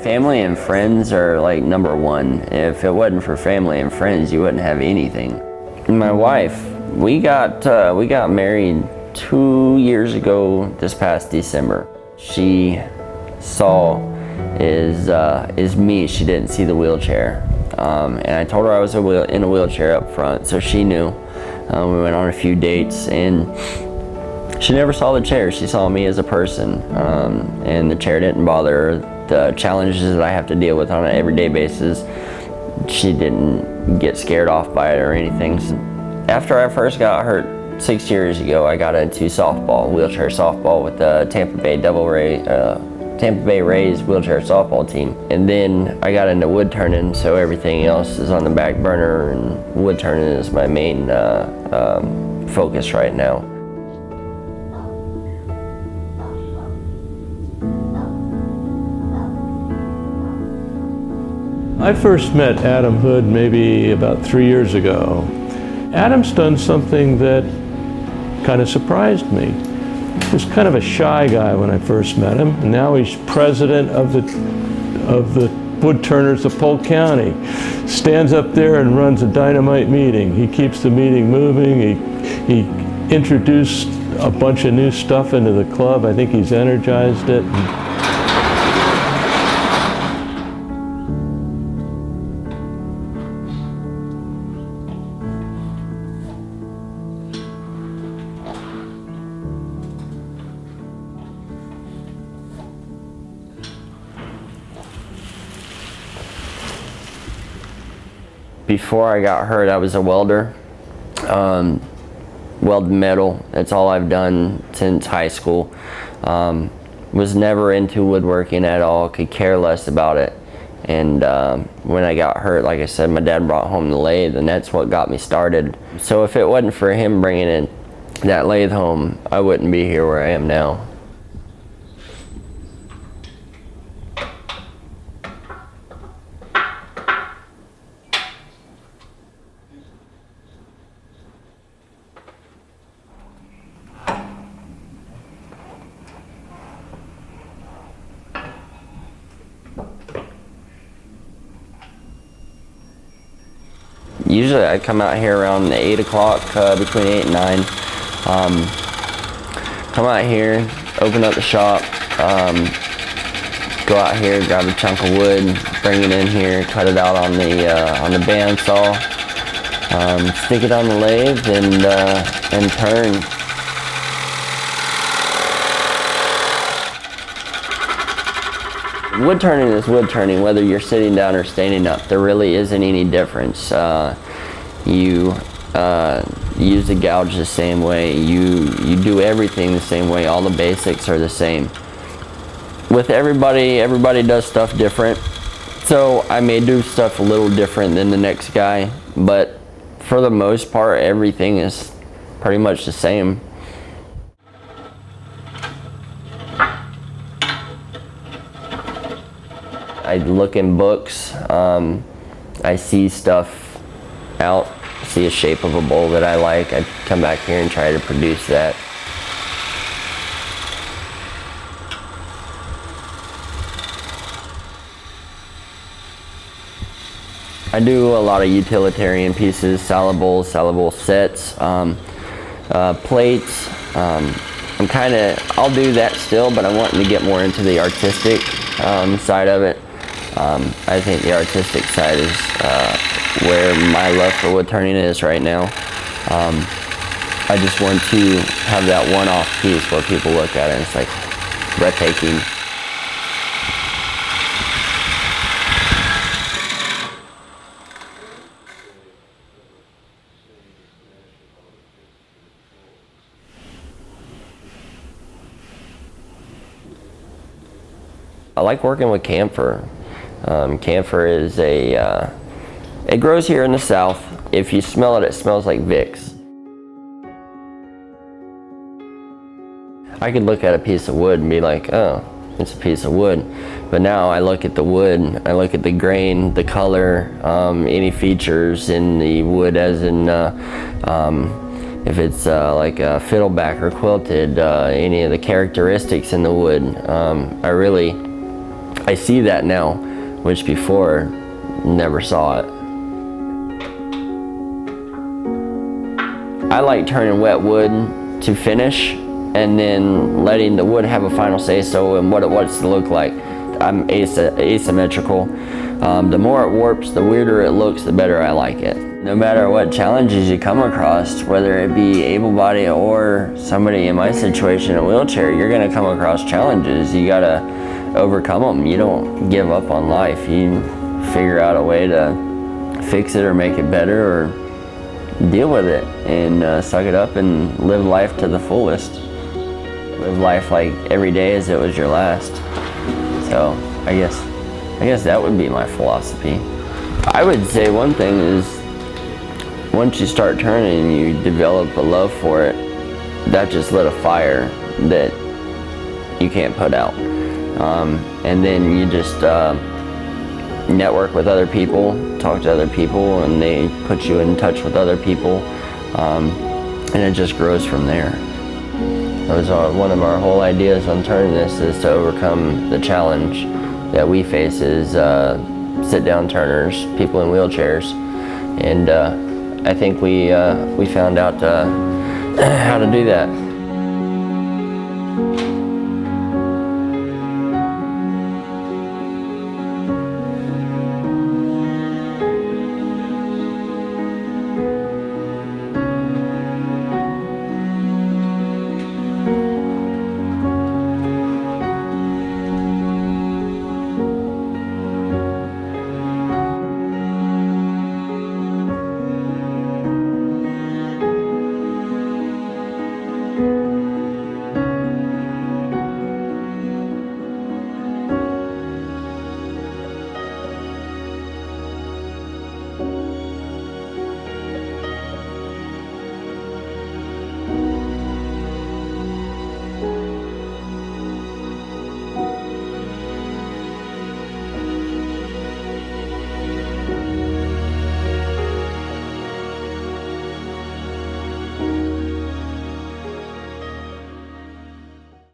Family and friends are like number one. If it wasn't for family and friends, you wouldn't have anything. My wife, we got married 2 years ago this past December. She saw is me. She didn't see the wheelchair. And I told her I was in a wheelchair up front, so she knew. We went on a few dates, and she never saw the chair. She saw me as a person, and the chair didn't bother her. The challenges that I have to deal with on an everyday basis, she didn't get scared off by it or anything. So after I first got hurt 6 years ago, I got into softball, wheelchair softball with the Tampa Bay Rays wheelchair softball team. And then I got into wood turning, so everything else is on the back burner, and wood turning is my main focus right now. I first met Adam Hood maybe about 3 years ago. Adam's done something that kind of surprised me. He was kind of a shy guy when I first met him, and now he's president of the wood turners of Polk County. Stands up there and runs a dynamite meeting. He keeps the meeting moving. He introduced a bunch of new stuff into the club. I think he's energized it. Before I got hurt, I was a welder, welded metal. That's all I've done since high school. Was never into woodworking at all, could care less about it. And when I got hurt, like I said, my dad brought home the lathe, and that's what got me started. So if it wasn't for him bringing in that lathe home, I wouldn't be here where I am now. Usually I come out here around 8 o'clock, between 8 and 9. Come out here, open up the shop, go out here, grab a chunk of wood, bring it in here, cut it out on the bandsaw, stick it on the lathe, and turn. Wood turning is wood turning, whether you're sitting down or standing up. There really isn't any difference. You use the gouge the same way. You do everything the same way. All the basics are the same. With everybody does stuff different. So I may do stuff a little different than the next guy, but for the most part, everything is pretty much the same. I look in books, I see stuff out, see a shape of a bowl that I like, I come back here and try to produce that. I do a lot of utilitarian pieces, salad bowl sets, plates. I'll do that still, but I'm wanting to get more into the artistic side of it. I think the artistic side is where my love for wood turning is right now. I just want to have that one-off piece where people look at it and it's like breathtaking. I like working with camphor. Camphor is it grows here in the South. If you smell it, it smells like Vicks. I could look at a piece of wood and be like, oh, it's a piece of wood. But now I look at the wood, I look at the grain, the color, any features in the wood, as in if it's like a fiddleback or quilted, any of the characteristics in the wood. I I see that now, which before never saw it. I like turning wet wood to finish and then letting the wood have a final say so in what it wants to look like. I'm asymmetrical. The more it warps, the weirder it looks, the better I like it. No matter what challenges you come across, whether it be able-bodied or somebody in my situation, a wheelchair, you're gonna come across challenges. You gotta overcome them. You don't give up on life. You figure out a way to fix it or make it better or deal with it and suck it up and live life to the fullest. Live life like every day as it was your last. So I guess that would be my philosophy. I would say one thing is once you start turning and you develop a love for it, that just lit a fire that you can't put out. And then you just network with other people, talk to other people, and they put you in touch with other people, and it just grows from there. That was one of our whole ideas on turning this, is to overcome the challenge that we face as sit-down turners, people in wheelchairs, and I think we found out how to do that.